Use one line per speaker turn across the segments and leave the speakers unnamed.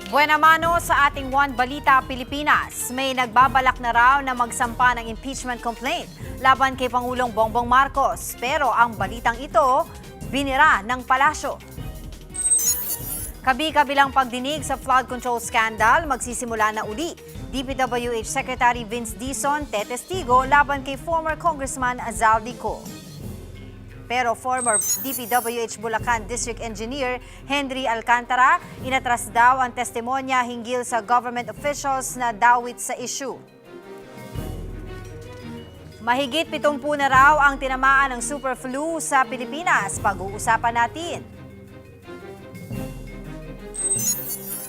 Buena mano sa ating One Balita Pilipinas. May nagbabalak na raw na magsampa ng impeachment complaint laban kay Pangulong Bongbong Marcos. Pero ang balitang ito, binira ng palasyo. Kabi-kabilang pagdinig sa flood control scandal, magsisimula na uli. DPWH Secretary Vince Dizon tetestigo laban kay former Congressman Azaldico. Pero former DPWH Bulacan District Engineer Henry Alcantara, inatras daw ang testimonya hinggil sa government officials na dawit sa issue. Mahigit 70 na raw ang tinamaan ng super flu sa Pilipinas. Pag-uusapan natin.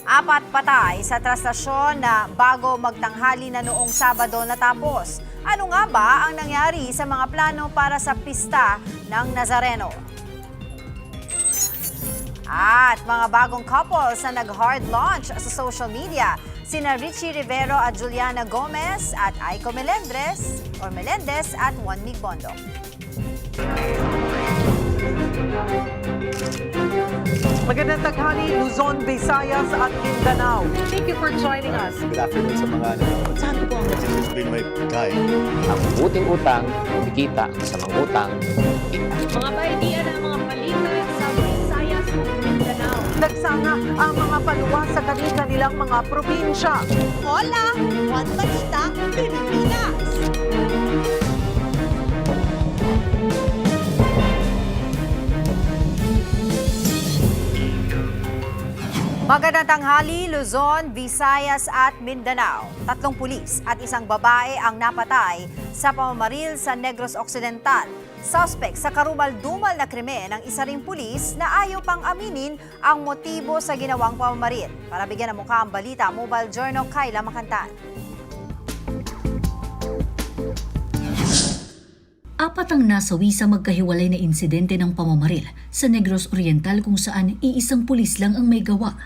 4 patay sa trastasyon na bago magtanghali na noong Sabado natapos. Ano nga ba ang nangyari sa mga plano para sa pista ng Nazareno? At mga bagong couples na nag-hard launch sa social media, sina Richie Rivero at Juliana Gomez at Aiko Melendres at Juan Migbondo.
Magandang tanghali, Luzon, Visayas at Mindanao. Thank you for joining us.
Good afternoon sa mga nanonood.
Saan po ang
This has been my guide.
Ang buting utang, kumikita sa mga utang.
Mga baitian ng mga balita sa Visayas at Mindanao.
nagsanga ang mga paluwa sa kanilang mga probinsya.
Hola! One Balita, Pilipinas!
Magandang tanghali, Luzon, Visayas at Mindanao. 3 pulis at 1 babae ang napatay sa pamamaril sa Negros Occidental. Suspect sa karumal-dumal na krimen ng isa ring pulis na ayaw pang aminin ang motibo sa ginawang pamamaril. Para bigyan ng mukha ang balita, Mobile Journal, Kayla Makantan.
4 ang nasawi sa magkahiwalay na insidente ng pamamaril sa Negros Oriental kung saan iisang pulis lang ang may gawa.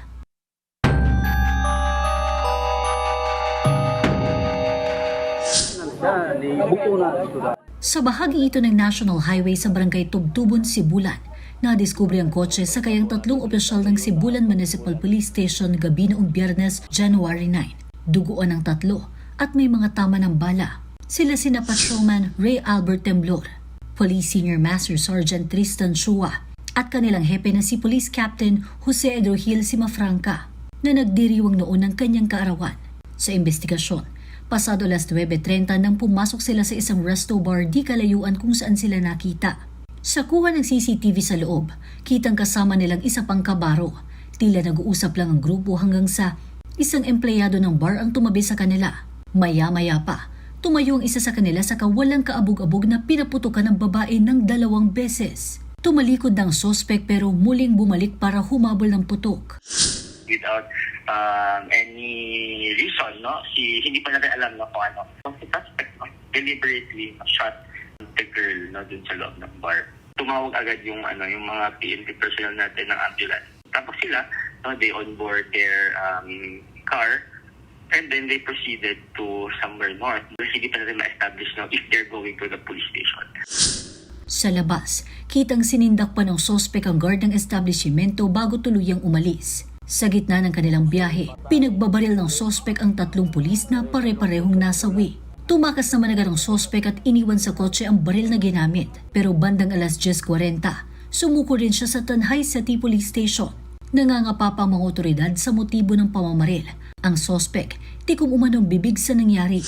Sa bahagi ito ng National Highway sa Barangay Tubtubon, Sibulan, nadiskubre ang kotse sa kayang 3 opisyal ng Sibulan Municipal Police Station gabi noong Biyernes, January 9. Duguan ang 3 at may mga tama ng bala. Sila sina Patrolman Ray Albert Temblor, Police Senior Master Sergeant Tristan Chua, at kanilang hepe na si Police Captain Jose Edrohil Simafranca na nagdiriwang noon ng kanyang kaarawan. Sa investigasyon, pasado alas 9:30 nang pumasok sila sa isang resto bar di kalayuan kung saan sila nakita. Sa kuha ng CCTV sa loob, kitang kasama nilang isa pang kabaro. Tila nag-uusap lang ang grupo hanggang sa isang empleyado ng bar ang tumabi sa kanila. Maya-maya pa, tumayo ang isa sa kanila sa walang kaabog-abog na pinaputukan ng babae ng 2 beses. Tumalikod ng sospek pero muling bumalik para humabol ng putok.
Without any reason, no? Hindi pa natin alam no, kung ano. Si suspect, no? Deliberately shot the girl, no, dun sa loob ng bar. Tumawag agad yung mga PNP personnel natin ng ambulance. Tapos sila, no, they onboard their car and then they proceeded to somewhere north. Hindi pa natin ma-establish no, if they're going to the police station.
Sa labas, kitang sinindak pa ng sospek ang guard ng establishmento bago tuluyang umalis. Sa gitna ng kanilang biyahe, pinagbabaril ng sospek ang 3 pulis na pare-parehong nasawi. Tumakas naman agad ang sospek at iniwan sa kotse ang baril na ginamit. Pero bandang alas 10:40, sumuko rin siya sa Tanhay City Police Station. Nangangapa pa ang mga otoridad sa motibo ng pamamaril. Ang sospek, tikom umanong bibig sa nangyari.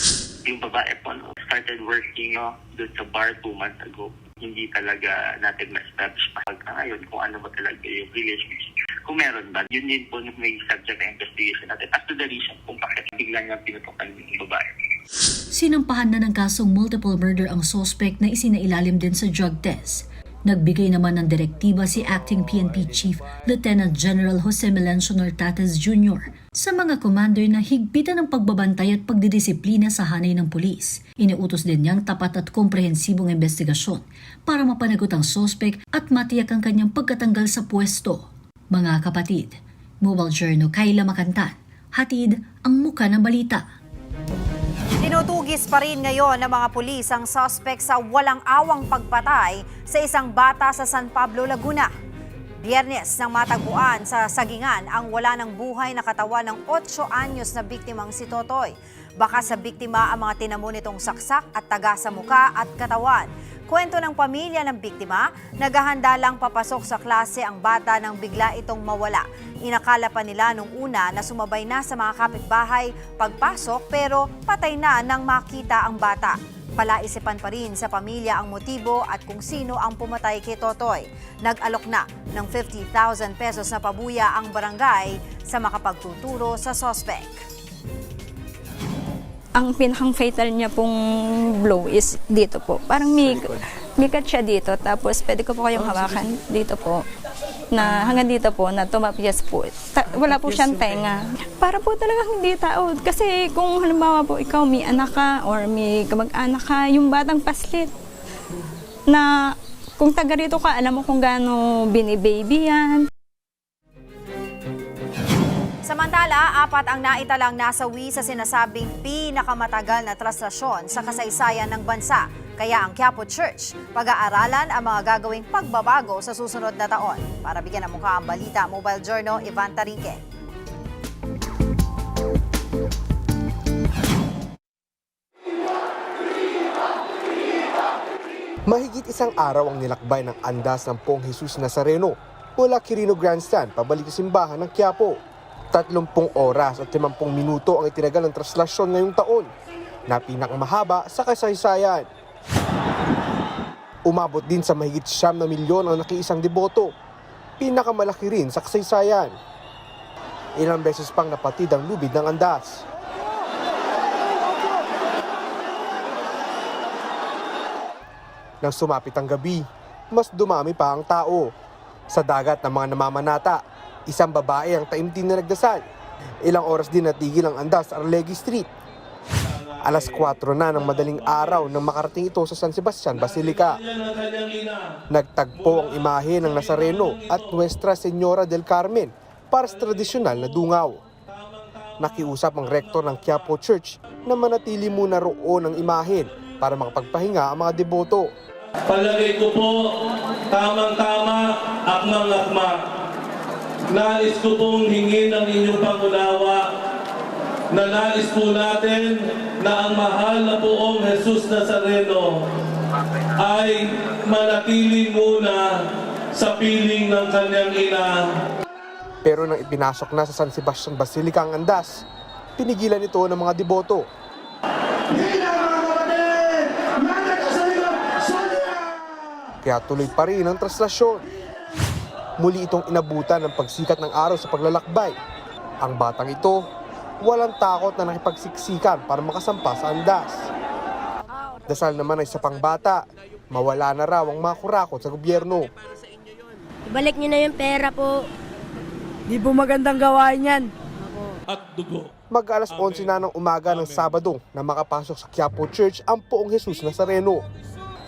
Yung babae po, no, started working doon sa bar 2 months ago. Hindi talaga natin ma-establish pa ngayon kung ano ba talaga yung relationship. Kung meron ba, yun din po may subject na investigation natin as to the reason kung bakit bigla niya pinutukan yung babae.
Sinampahan na ng kasong multiple murder ang sospek na isinailalim din sa drug test. Nagbigay naman ng direktiba si Acting PNP Chief Lieutenant General Jose Melencio Nortates Jr. sa mga commander na higpitan ng pagbabantay at pagdidisiplina sa hanay ng pulis. Inuutos din niyang tapat at komprehensibong investigasyon para mapanagot ang sospek at matiyak ang kanyang pagkatanggal sa pwesto. Mga kapatid, Mobile Journal, Kayla Makantan, hatid ang muka ng balita.
Tinutugis pa rin ngayon ng mga pulis ang suspect sa walang awang pagpatay sa isang bata sa San Pablo, Laguna. Biyernes nang matagpuan sa Sagingan ang wala ng buhay na katawan ng 8 anyos na biktimang si Totoy. Baka sa biktima ang mga tinamo nitong saksak at taga sa muka at katawan. Kwento ng pamilya ng biktima, naghahanda lang papasok sa klase ang bata nang bigla itong mawala. Inakala pa nila nung una na sumabay na sa mga kapitbahay pagpasok pero patay na nang makita ang bata. Palaisipan pa rin sa pamilya ang motibo at kung sino ang pumatay kay Totoy. Nag-alok na ng 50,000 pesos na pabuya ang barangay sa makapagtuturo sa sospek.
Ang pinakang fatal niya pong blow is dito po. Parang may cut siya dito, tapos pwede ko po kayong hawakan dito po. Na hanggang dito po, na tumapyas po. Wala po siyang tenga. Para po talagang hindi tao. Kasi kung halimbawa po ikaw may anak ka or may kamag-anak ka, yung batang paslit na kung taga rito ka, alam mo kung gaano binibaby yan.
Samantala, 4 ang naitalang nasawi sa sinasabing pinakamatagal na traslasyon sa kasaysayan ng bansa. Kaya ang Quiapo Church, pag-aaralan ang mga gagawing pagbabago sa susunod na taon. Para bigyan ng mukha ang balita, Mobile Journal, Ivan Tarinque.
Mahigit isang araw ang nilakbay ng andas ng Pong Jesus Nazareno mula Quirino Grandstand pabalik sa simbahan ng Quiapo. 30 oras at 50 minuto ang itinagal ng traslasyon ngayong taon na pinakamahaba sa kasaysayan. Umabot din sa mahigit 9 milyon ang nakiisang deboto, pinakamalaki rin sa kasaysayan. Ilang beses pang napatid ang lubid ng andas. Nang sumapit ang gabi, mas dumami pa ang tao. Sa dagat ng mga namamanata, isang babae ang taimtim na nagdasal. Ilang oras din natigil ang andas sa Arlegui Street. Alas 4 na ng madaling araw nang makarating ito sa San Sebastian Basilica. Nagtagpo ang imahe ng Nazareno at Nuestra Señora del Carmen para sa tradisyonal na dungaw. Nakiusap ang rektor ng Quiapo Church na manatili muna roon ang imahe para makapagpahinga ang mga deboto.
Palagay ko po, tamang-tama, akmang-akma. Nais ko pong hingin ang inyong pangunawa na nais po natin na ang mahal na poong Jesus Nazareno ay manatili muna sa piling ng kanyang ina.
Pero nang ipinasok na sa San Sebastian Basilica ang andas, pinigilan ito ng mga deboto. Kaya tuloy pa rin ang traslasyon. Muli itong inabutan ng pagsikat ng araw sa paglalakbay. Ang batang ito, walang takot na nakipagsiksikan para makasampa sa andas. Dasal naman ay sa pangbata, mawala na raw ang mga kurakot sa gobyerno.
Ibalik niyo na yung pera po.
Di po magandang gawain yan.
At dugo.
Mag-alas 11 na ng umaga ng Sabado na makapasok sa Quiapo Church ang Poong Jesus Nazareno.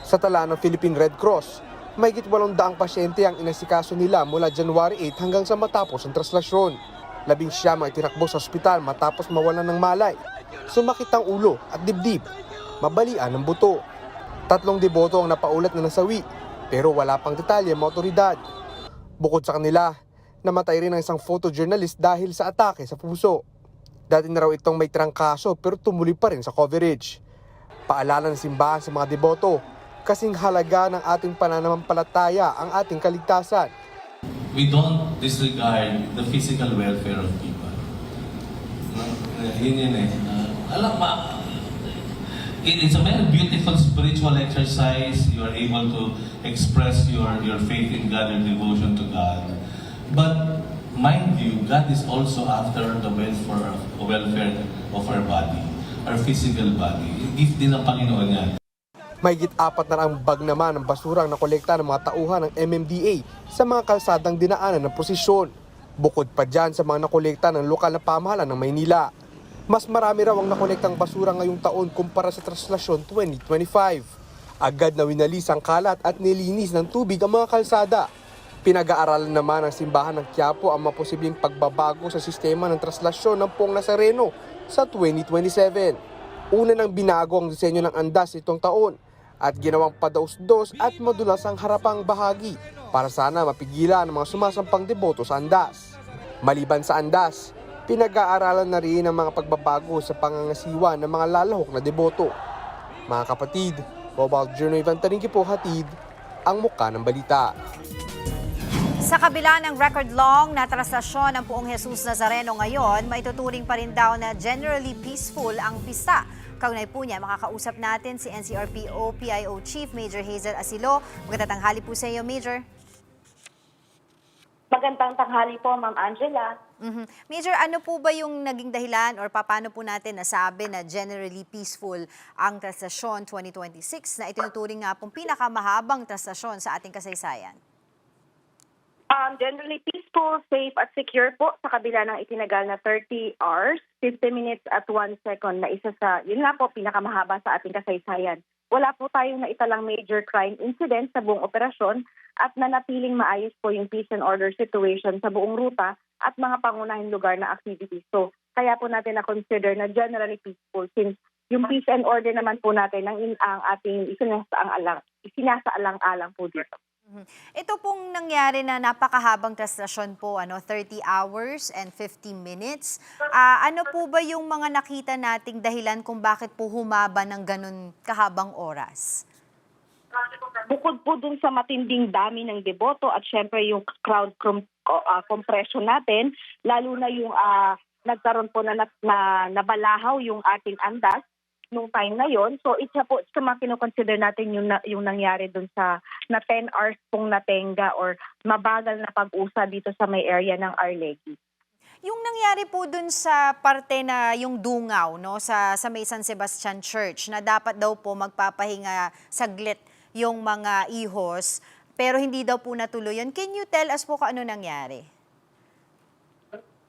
Sa tala ng Philippine Red Cross, mahigit 800 pasyente ang inasikaso nila mula January 8 hanggang sa matapos ang traslasyon. 19 ang itinakbo sa ospital matapos mawalan ng malay. Sumakit ang ulo at dibdib. Mabalian ng buto. 3 deboto ang napaulat na nasawi, pero wala pang detalye ang mga otoridad. Bukod sa kanila, namatay rin ang isang photojournalist dahil sa atake sa puso. Dati na raw itong may trangkaso pero tumuloy pa rin sa coverage. Paalala ng simbahan sa mga deboto, kasing halaga ng ating pananampalataya ang ating kaligtasan.
We don't disregard the physical welfare of people. Yun eh. Alam mo, it's a very beautiful spiritual exercise. You are able to express your faith in God, your devotion to God. But mind you, God is also after the welfare of our body, our physical body. Gift din ng Panginoon yan.
Mahigit 4 na ang bag naman ng basurang nakolekta ng mga tauhan ng MMDA sa mga kalsadang dinaanan ng prosesyon. Bukod pa dyan sa mga nakolekta ng lokal na pamahalaan ng Maynila. Mas marami raw ang nakolektang basura ngayong taon kumpara sa traslasyon 2025. Agad na winalis ang kalat at nilinis ng tubig ang mga kalsada. Pinag-aaralan naman ng simbahan ng Quiapo ang maposibleng pagbabago sa sistema ng traslasyon ng Poong Nazareno sa 2027. Una nang binago ang disenyo ng andas itong taon at ginawang padaus-dos at madulas ang harapang bahagi para sana mapigilan ang mga sumasampang deboto sa andas. Maliban sa andas, pinag-aaralan na rin ang mga pagbabago sa pangangasiwa ng mga lalahok na deboto. Mga kapatid, Bobal Journey Van Tarinki po hatid ang muka ng balita.
Sa kabila ng record-long na trastasyon ng Poong Jesus Nazareno ngayon, maituturing pa rin daw na generally peaceful ang pista. Kaugnay po niya, makakausap natin si NCRPO PIO Chief Major Hazel Asilo. Magandang tanghali po sa iyo, Major.
Magandang tanghali po, Ma'am Angela.
Major, ano po ba yung naging dahilan or paano po natin nasabi na generally peaceful ang trastasyon 2026 na itinuturing nga pong pinakamahabang trastasyon sa ating kasaysayan?
Generally peaceful, safe at secure po sa kabila ng itinagal na 30 hours, 50 minutes at 1 second na isa sa, yun nga po, pinakamahaba sa ating kasaysayan. Wala po tayong naitalang major crime incident sa buong operasyon at nanatiling maayos po yung peace and order situation sa buong ruta at mga pangunahing lugar na activities. So, kaya po natin na-consider na generally peaceful since yung peace and order naman po natin ang ating isinasaalang-alang po dito.
Ito pong nangyari na napakahabang trastasyon po, 30 hours and 50 minutes. Ano po ba yung mga nakita nating dahilan kung bakit po humaba ng ganun kahabang oras?
Bukod po dun sa matinding dami ng deboto at syempre yung crowd compression natin, lalo na yung nagkaroon po na nabalahaw yung ating andas nung time na yon. So isa po sa mga kinoconsider natin yung nangyari dun sa na 10 hours pong natenga or mabagal na pag-usa dito sa may area ng Arlegui.
Yung nangyari po dun sa parte na yung dungaw, no, sa may San Sebastian Church na dapat daw po magpapahinga saglit yung mga ihos pero hindi daw po natuloy yun. Can you tell us po kung ano nangyari?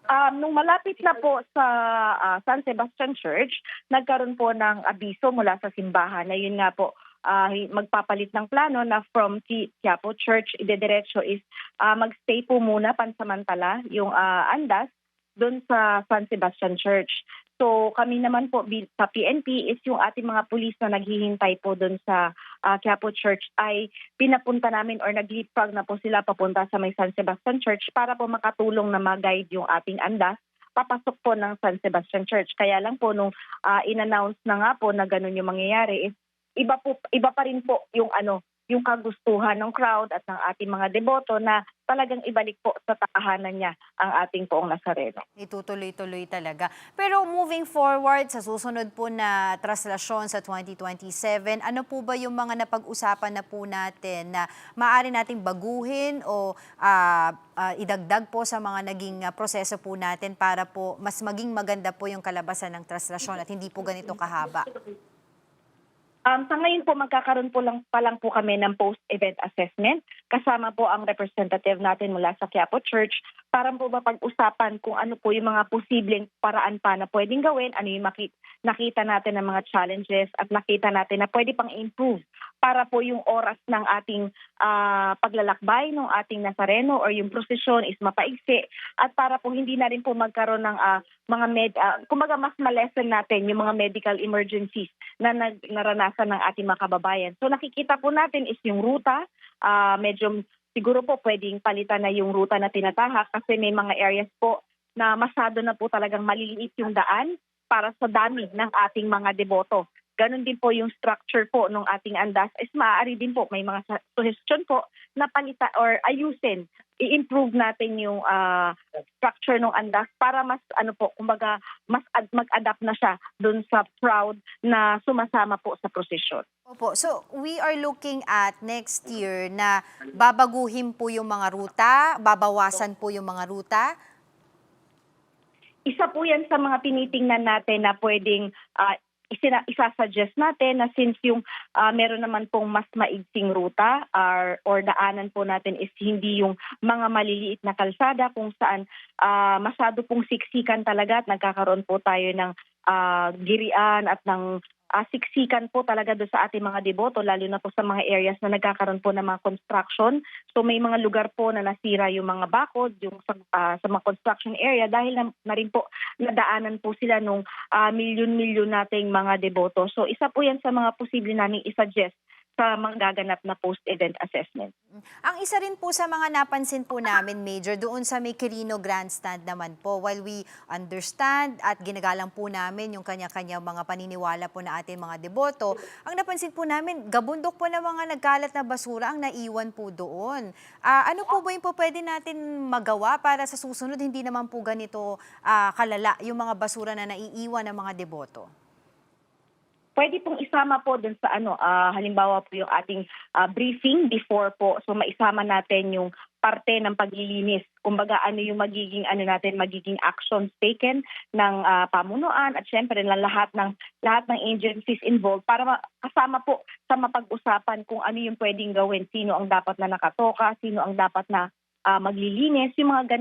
Nung malapit na po sa San Sebastian Church, nagkaroon po ng abiso mula sa simbahan na yun nga po magpapalit ng plano na from Quiapo Church, idediretso is magstay po muna pansamantala yung andas doon sa San Sebastian Church. So kami naman po sa PNP is yung ating mga pulis na naghihintay po doon sa Quiapo Church ay pinapunta namin or nag-leapfrog na po sila papunta sa may San Sebastian Church para po makatulong na mag-guide yung ating andas papasok po ng San Sebastian Church. Kaya lang po nung in-announce na nga po na ganun yung mangyayari is iba pa rin po yung yung kagustuhan ng crowd at ng ating mga deboto na talagang ibalik po sa tahanan niya ang ating Poong Nazareno.
Itutuloy-tuloy talaga. Pero moving forward sa susunod po na traslasyon sa 2027, ano po ba yung mga napag-usapan na po natin na maaari nating baguhin o idagdag po sa mga naging proseso po natin para po mas maging maganda po yung kalabasan ng traslasyon at hindi po ganito kahaba?
Sa ngayon po, magkakaroon pa lang po kami ng post-event assessment. Kasama po ang representative natin mula sa Quiapo Church para po mapag-usapan kung ano po yung mga posibleng paraan pa na pwedeng gawin, ano yung nakita natin ng mga challenges at nakita natin na pwede pang improve para po yung oras ng ating paglalakbay ng ating Nazareno or yung prosesyon is mapaigsi at para po hindi na rin po magkaroon ng kumaga mas ma-lessen natin yung mga medical emergencies na naranasan ng ating mga kababayan. So nakikita po natin is yung ruta, medyo siguro po pwedeng palitan na yung ruta na tinatahak kasi may mga areas po na masyado na po talagang maliliit yung daan para sa dami ng ating mga deboto. Ganon din po yung structure po ng ating andas is maaari din po may mga suggestion po na palitan or ayusin, i-improve natin yung structure ng andas para mas kumbaga mas mag-adapt na siya doon sa crowd na sumasama po sa prosesyon.
Opo, so we are looking at next year na babaguhin po yung mga ruta, babawasan po yung mga ruta.
Isa po yan sa mga tinitingnan natin na pwedeng isasuggest natin na since yung meron naman pong mas maigting ruta or daanan po natin is hindi yung mga maliliit na kalsada kung saan masyado pong siksikan talaga at nagkakaroon po tayo ng girian at ng siksikan po talaga doon sa ating mga deboto, lalo na po sa mga areas na nagkakaroon po ng mga construction. So may mga lugar po na nasira yung mga bakod yung sa mga construction area dahil na rin po nadaanan po sila nung milyon-milyon nating mga deboto. So isa po yan sa mga posible naming isuggest sa mga gaganap na post-event assessment.
Ang isa rin po sa mga napansin po namin, Major, doon sa may Quirino Grandstand naman po, while we understand at ginagalang po namin yung kanya-kanya mga paniniwala po na ating mga deboto, ang napansin po namin, gabundok po ng mga nagkalat na basura ang naiwan po doon. Ano po ba yung po pwede natin magawa para sa susunod hindi naman po ganito kalala yung mga basura na naiiwan ng mga deboto?
Pwede pong isama po dun sa halimbawa po yung ating briefing before po. So maisama natin yung parte ng paglilinis. Kumbaga ano yung magiging actions taken ng pamunuan at syempre ng lahat ng agencies involved para kasama po sa mapag-usapan kung ano yung pwedeng gawin, sino ang dapat na nakatoka, sino ang dapat na maglilinis, yung mga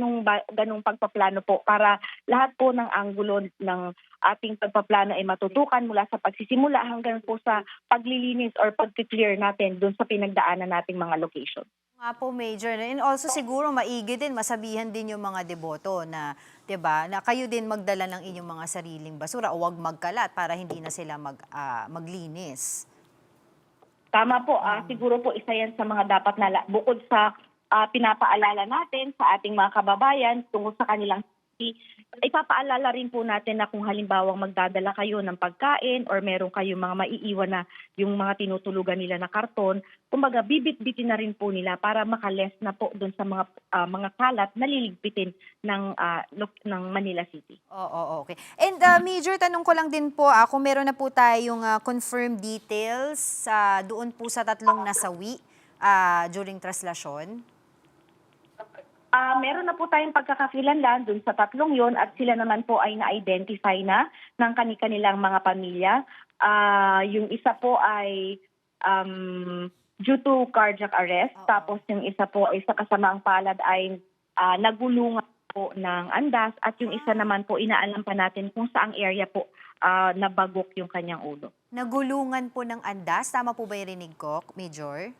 ganung pagpaplano po para lahat po ng anggulo ng ating pagpaplano ay matutukan mula sa pagsisimula hanggang po sa paglilinis or pag-clear natin doon sa pinagdaanan nating mga location.
Nga po, Major. And also siguro maigi din, masabihan din yung mga deboto na, 'di ba, na kayo din magdala ng inyong mga sariling basura o wag magkalat para hindi na sila maglinis.
Tama po, siguro po isa yan sa mga dapat na bukod sa pinapaalala natin sa ating mga kababayan tungkol sa kanilang safety, ipapaalala rin po natin na kung halimbawang magdadala kayo ng pagkain or meron kayong mga maiiwan na yung mga tinutulugan nila na karton, kumbaga bibit-bitin na rin po nila para makales na po doon sa mga kalat na liligpitin ng Manila City.
Oo, okay. And Major, tanong ko lang din po, kung meron na po tayong confirmed details doon po sa tatlong nasawi during traslasyon?
Meron na po tayong pagkakakilanlan dun sa tatlong yon at sila naman po ay na-identify na ng kanilang mga pamilya. Yung isa po ay due to cardiac arrest, tapos yung isa po ay sa kasamaang palad ay nagulungan po ng andas at yung isa naman po inaalam pa natin kung saang area po nabagok yung kanyang ulo.
Nagulungan po ng andas? Tama po ba yung rinig ko, Major?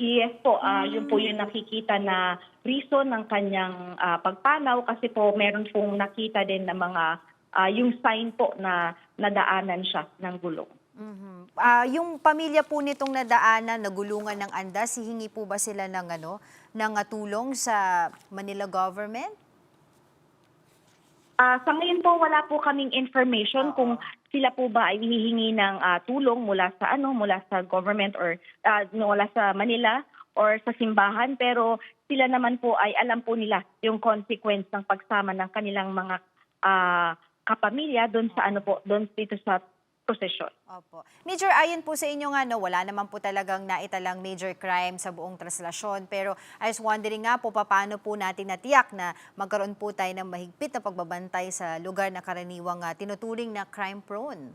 Yes po, yun po yung nakikita na reason ng kanyang pagpanaw kasi po meron pong nakita din na mga yung sign po na nadaanan siya ng gulong.
Mm-hmm. Yung pamilya po nitong nadaanan, nagulungan ng andas, hihingi po ba sila ng tulong sa Manila government?
Sa ngayon po wala po kaming information kung sila po ba ay hinihingi ng tulong mula sa government or mula sa Manila or sa simbahan, pero sila naman po ay alam po nila yung consequence ng pagsama ng kanilang mga kapamilya doon dito sa prosesyon.
Opo. Major, ayon po sa inyo wala naman po talagang naitalang major crime sa buong traslasyon. Pero I was wondering nga po, paano po natin natiyak na magkaroon po tayo ng mahigpit na pagbabantay sa lugar na karaniwang tinuturing na crime prone?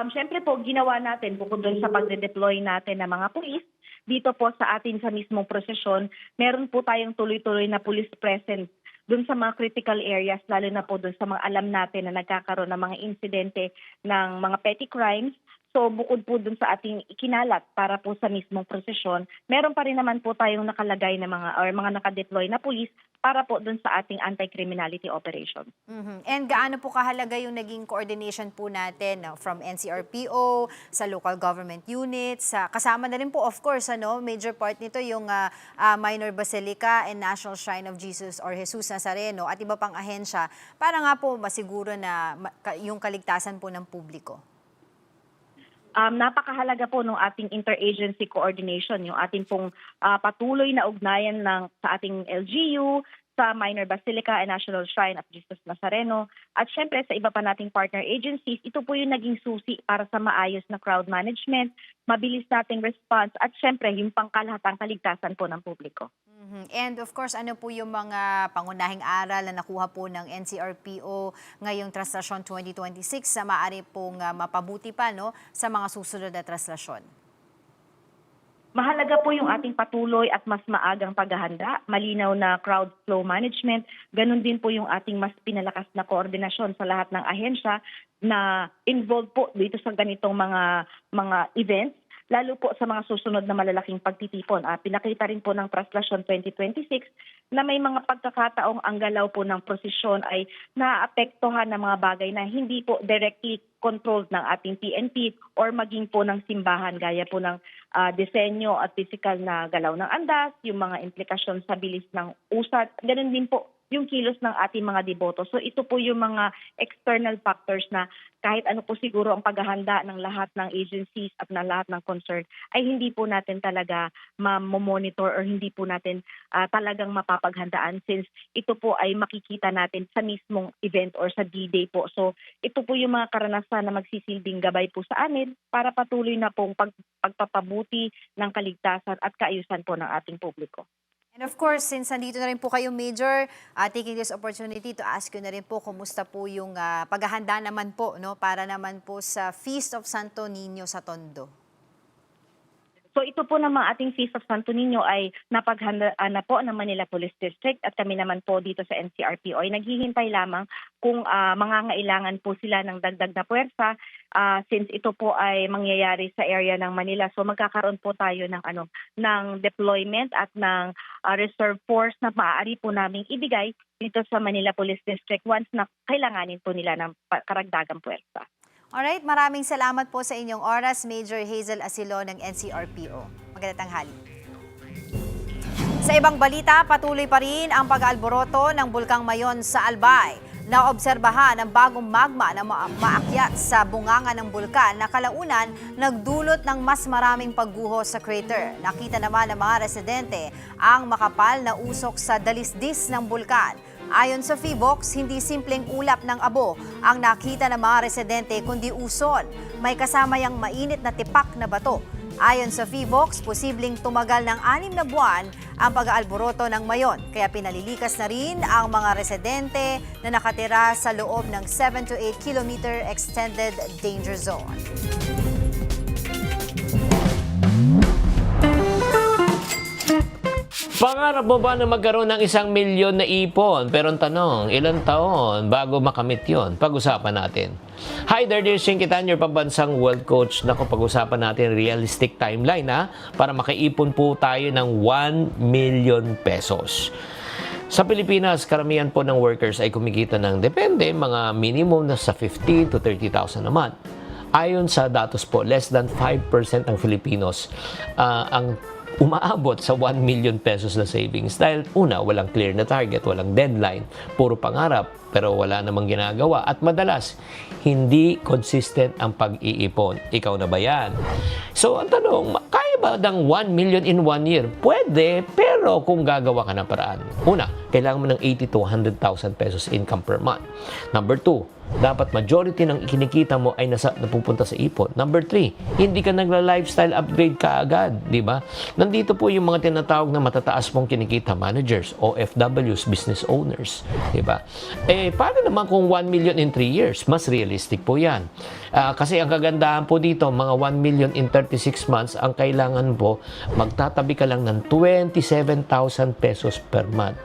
Siyempre po, ginawa natin bukod doon sa pagde-deploy natin ng mga pulis, dito po sa atin sa mismong prosesyon, meron po tayong tuloy-tuloy na police presence doon sa mga critical areas, lalo na po doon sa mga alam natin na nagkakaroon ng mga insidente ng mga petty crimes. So bukod po doon sa ating ikinalat para po sa mismong prosesyon, meron pa rin naman po tayong nakalagay na mga nakadeploy na pulis para po doon sa ating anti-criminality operation.
Mm-hmm. And gaano po kahalaga yung naging coordination po natin from NCRPO, sa local government units, kasama na rin po of course, major part nito yung Minor Basilica and National Shrine of Jesus or Jesus Nazareno at iba pang ahensya para nga po masiguro na yung kaligtasan po ng publiko.
Napakahalaga po ng ating interagency coordination, yung ating pong patuloy na ugnayan sa ating LGU, sa Minor Basilica and National Shrine of Jesus Nazareno, at syempre sa iba pa nating partner agencies. Ito po yung naging susi para sa maayos na crowd management, mabilis nating response, at syempre yung pangkalahatang kaligtasan po ng publiko.
Mm-hmm. And of course, ano po yung mga pangunahing aral na nakuha po ng NCRPO ngayong Traslasyon 2026 sa maaari pong mapabuti pa sa mga susunod na traslasyon?
Mahalaga po yung ating patuloy at mas maagang paghahanda, malinaw na crowd flow management, ganun din po yung ating mas pinalakas na koordinasyon sa lahat ng ahensya na involved po dito sa ganitong mga events. lalo po sa mga susunod na malalaking pagtitipon. Pinakita rin po ng Traslasyon 2026 na may mga pagkakataong ang galaw po ng prosesyon ay naapektuhan ng mga bagay na hindi po directly controlled ng ating PNP or maging po ng simbahan gaya po ng disenyo at physical na galaw ng andas, yung mga implikasyon sa bilis ng usad, ganun din po yung kilos ng ating mga deboto. So ito po yung mga external factors na kahit ano po siguro ang paghahanda ng lahat ng agencies at ng lahat ng concern ay hindi po natin talaga ma-monitor or hindi po natin talagang mapapaghandaan since ito po ay makikita natin sa mismong event or sa D-Day po. So ito po yung mga karanasan na magsisilbing gabay po sa amin para patuloy na pong pagpapabuti ng kaligtasan at kaayusan po ng ating publiko.
And of course, since nandito na rin po kayo, Major, taking this opportunity to ask you na rin po, kumusta po yung paghahanda naman po, no, para naman po sa Feast of Santo Niño sa Tondo?
So ito po naman ating Feast of Santo Niño ay napaghandaan na po ng Manila Police District at kami naman po dito sa NCRPO ay naghihintay lamang kung mangangailangan po sila ng dagdag na puwersa since ito po ay mangyayari sa area ng Manila. So magkakaroon po tayo ng deployment at ng reserve force na maaari po naming ibigay dito sa Manila Police District once na kailanganin po nila ng karagdagang puwersa.
Alright, maraming salamat po sa inyong oras, Major Hazel Asilo ng NCRPO. Magandang tanghali. Sa ibang balita, patuloy pa rin ang pag-aalboroto ng Bulkang Mayon sa Albay. Naobserbahan ang bagong magma na maakyat sa bunganga ng bulkan na kalaunan nagdulot ng mas maraming pagguho sa crater. Nakita naman ng mga residente ang makapal na usok sa dalisdis ng bulkan. Ayon sa PHIVOX, hindi simpleng ulap ng abo ang nakita ng mga residente kundi uson. May kasama yang mainit na tipak na bato. Ayon sa PHIVOX, posibleng tumagal ng 6 na buwan ang pag-aalboroto ng Mayon. Kaya pinalilikas na rin ang mga residente na nakatira sa loob ng 7 to 8 kilometer extended danger zone.
Pangarap mo ba na magkaroon ng 1 milyon na ipon? Pero ang tanong, ilang taon bago makamit yon? Pag-usapan natin. Hi there, dear Shinkitan, your pambansang world coach. Naku, pag-usapan natin realistic timeline para makaipon po tayo ng 1 million pesos. Sa Pilipinas, karamihan po ng workers ay kumikita ng depende, mga minimum na sa 15 to 30,000 a month. Ayon sa datos po, less than 5% ng Filipinos ang umaabot sa 1 million pesos na savings dahil una, walang clear na target, walang deadline, puro pangarap pero wala namang ginagawa at madalas hindi consistent ang pag-iipon. Ikaw na ba yan? So ang tanong, kaya ba ng 1 million in 1 year? Pwede, pero kung gagawa ka ng paraan. Una, kailangan mo ng 80 to 100,000 pesos income per month. Number 2, dapat majority ng kinikita mo ay napupunta sa ipon. Number 3, hindi ka nagla-lifestyle upgrade kaagad, di ba? Nandito po yung mga tinatawag na matataas mong kinikita managers, OFWs, business owners, di ba? Paano naman kung 1 million in 3 years? Mas realistic po yan. Kasi ang kagandahan po dito, mga 1 million in 36 months, ang kailangan po, magtatabi ka lang ng 27,000 pesos per month.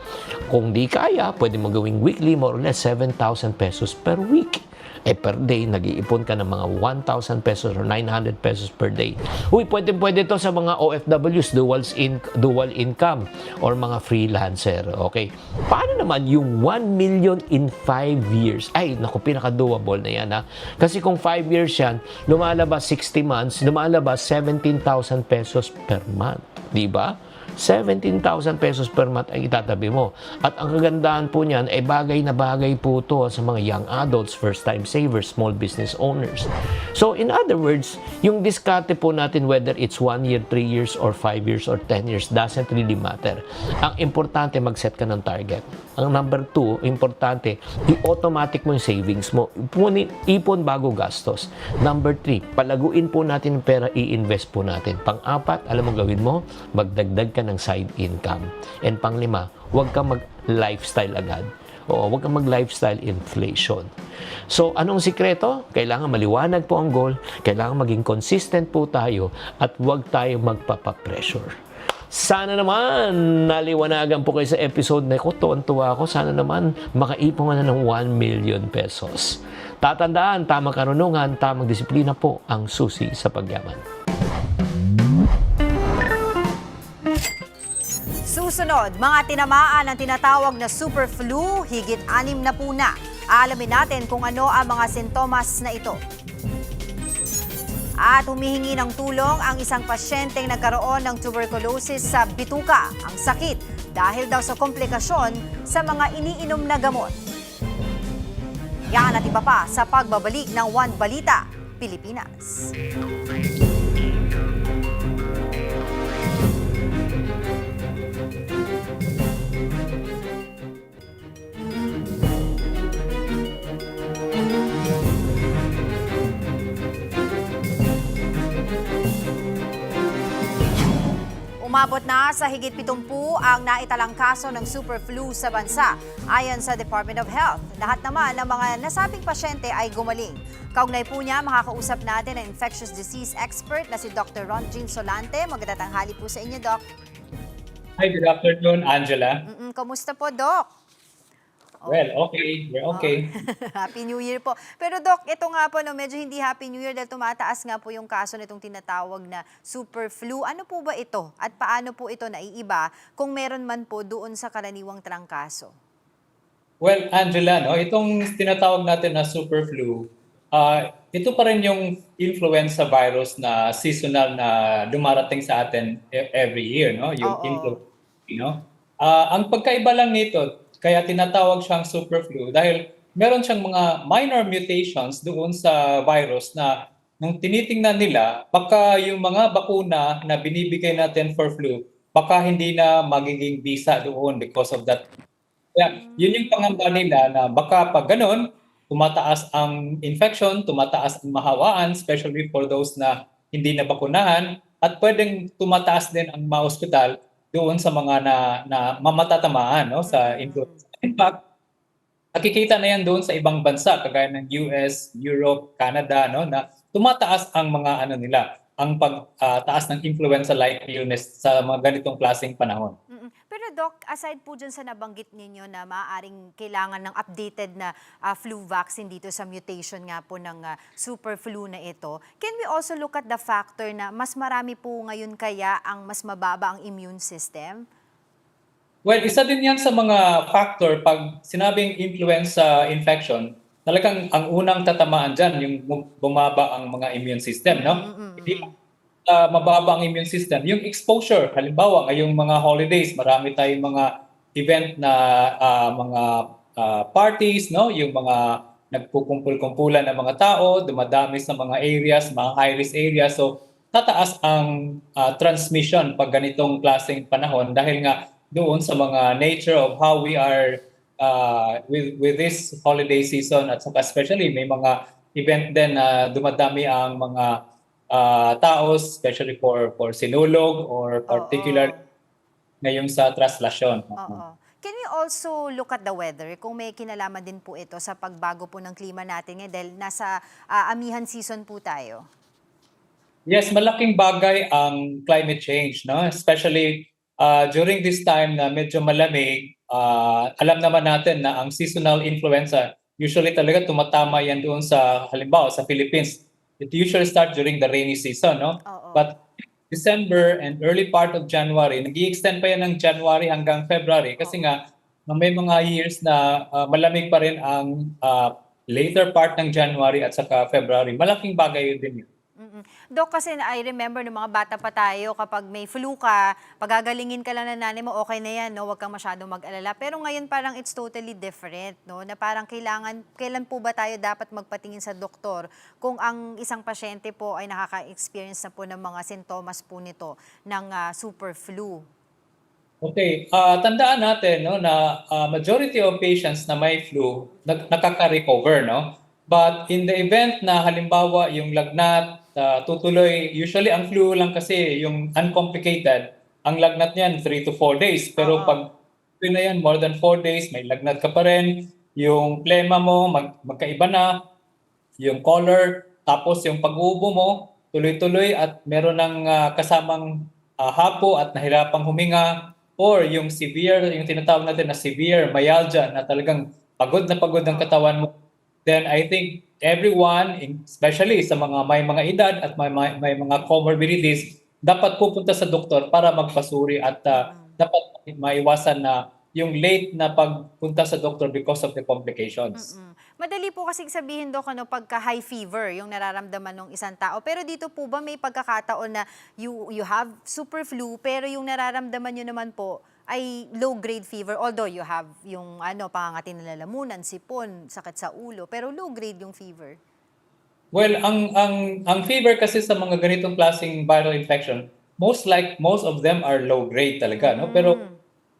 Kung di kaya, pwede mo gawing weekly, more or less 7,000 pesos per week. Per day, nag-iipon ka ng mga 1,000 pesos or 900 pesos per day. Uy, pwede to sa mga OFWs, dual income, or mga freelancer. Okay? Paano naman yung 1 million in 5 years? Ay, naku, pinaka-doable na yan, ha? Kasi kung 5 years yan, lumalabas 60 months, lumalabas 17,000 pesos per month. Di ba? 17,000 pesos per month ang itatabi mo. At ang kagandahan po niyan ay bagay na bagay po ito sa mga young adults, first-time savers, small business owners. So in other words, yung diskarte po natin whether it's 1 year, 3 years, or 5 years, or 10 years doesn't really matter. Ang importante, mag-set ka ng target. Ang number 2, importante, i-automatic mo yung savings mo. Ipon bago gastos. Number 3, palaguin po natin yung pera, i-invest po natin. Pang-4, alam mo gawin mo, magdagdag ka ng side income. And pang-5, huwag kang mag-lifestyle agad. O huwag kang mag-lifestyle inflation. So, anong sikreto? Kailangan maliwanag po ang goal, kailangan maging consistent po tayo, at huwag tayo magpapapressure. Sana naman naliwanagan po kayo sa episode na ito. Tuwan-tuwa ako. Sana naman makaipon na ng 1 million pesos. Tatandaan, tamang karunungan, tamang disiplina po ang susi sa pagyaman.
Susunod, mga tinamaan ng tinatawag na super flu, higit 6 na po na. Alamin natin kung ano ang mga sintomas na ito. At humihingi ng tulong ang isang pasyenteng nagkaroon ng tuberculosis sa bituka. Ang sakit dahil daw sa komplikasyon sa mga iniinom na gamot. Yan at iba pa sa pagbabalik ng One Balita, Pilipinas. Umabot na sa higit 70 ang naitalang kaso ng super flu sa bansa, ayon sa Department of Health. Lahat naman ng mga nasabing pasyente ay gumaling. Kaugnay po niya, makakausap natin ang infectious disease expert na si Dr. Ron Jean Solante. Magandang tanghali po sa inyo, Doc.
Hi, good afternoon, Angela.
Kamusta po, Doc?
Well, okay. We're okay.
Happy New Year po. Pero Doc, ito nga po, no, medyo hindi Happy New Year dahil tumataas nga po yung kaso nitong tinatawag na super flu. Ano po ba ito? At paano po ito naiiba kung meron man po doon sa karaniwang trangkaso?
Well, Angela, no, itong tinatawag natin na super flu, ito pa rin yung influenza virus na seasonal na dumarating sa atin every year, no? Yung influenza, no? Ang pagkaiba lang nito, kaya tinatawag siyang super flu dahil meron siyang mga minor mutations doon sa virus na nung tinitingnan nila, baka yung mga bakuna na binibigay natin for flu, baka hindi na magiging bisa doon because of that. Kaya yun yung pangamba nila na baka pag ganun, tumataas ang infection, tumataas ang mahawaan, especially for those na hindi na bakunahan, at pwedeng tumataas din ang ma-hospital doon sa mga na mamatatamaan, no, sa influenza. In fact, nakikita na yan doon sa ibang bansa kagaya ng US, Europe, Canada, no, na tumataas ang mga ang pagtaas ng influenza-like illness sa mga ganitong klaseng panahon.
Pero Doc, aside po dyan sa nabanggit ninyo na maaaring kailangan ng updated na flu vaccine dito sa mutation nga po ng super flu na ito, can we also look at the factor na mas marami po ngayon kaya ang mas mababa ang immune system?
Well, isa din yan sa mga factor pag sinabing influenza infection, talagang ang unang tatamaan dyan yung bumaba ang mga immune system, no? Hindi mababa ang immune system. Yung exposure, halimbawa ngayong mga holidays, marami tayong mga event na mga parties, no? Yung mga nagkukumpul-kumpulan ng mga tao, dumadami sa mga areas, mga high-risk areas. So, tataas ang transmission pag ganitong klaseng panahon dahil nga doon sa mga nature of how we are with this holiday season at saka especially may mga event din na dumadami ang mga tao, especially for sinulog or particular ngayong sa traslasyon.
Can we also look at the weather? Kung may kinalaman din po ito sa pagbago po ng klima natin ngayon dahil nasa amihan season po tayo.
Yes, malaking bagay ang climate change, no? Especially during this time na medyo malamig, alam naman natin na ang seasonal influenza, usually talaga tumatama yan doon sa, halimbawa, sa Philippines. It usually starts during the rainy season, no? But December and early part of January, nag-i-extend pa yan ng January hanggang February kasi nga may mga years na malamig pa rin ang later part ng January at saka February. Malaking bagay din yun.
Dok, kasi I remember nung mga bata pa tayo, kapag may flu ka, pagagalingin ka lang ng nanay mo, okay na yan, no? Huwag kang masyadong mag-alala. Pero ngayon parang it's totally different, no? Na parang kailan po ba tayo dapat magpatingin sa doktor kung ang isang pasyente po ay nakaka-experience na po ng mga sintomas po nito ng super flu?
Okay, tandaan natin, no, na majority of patients na may flu nakaka-recover, no? But in the event na halimbawa yung lagnat tutuloy, usually ang flu lang kasi yung uncomplicated, ang lagnat niyan 3 to 4 days. Pero pag flu na yan, more than 4 days, may lagnat ka pa rin, yung plema mo magkaiba na, yung color, tapos yung pag-uubo mo, tuloy-tuloy at meron ng kasamang hapo at nahirapang huminga, or yung severe, yung tinatawag natin na severe myalgia na talagang pagod na pagod ang katawan mo, then I think everyone, especially sa mga may mga edad at may mga comorbidities, dapat pupunta sa doktor para magpasuri at dapat maiwasan na yung late na pagpunta sa doktor because of the complications.
Madali po kasing sabihin, Dok, pagka high fever, yung nararamdaman ng isang tao. Pero dito po ba may pagkakataon na you have super flu, pero yung nararamdaman nyo naman po ay low-grade fever, although you have yung pangangati ng lalamunan, sipon, sakit sa ulo, pero low-grade yung fever?
Well, ang fever kasi sa mga ganitong klaseng viral infection, most of them are low grade talaga, no? Pero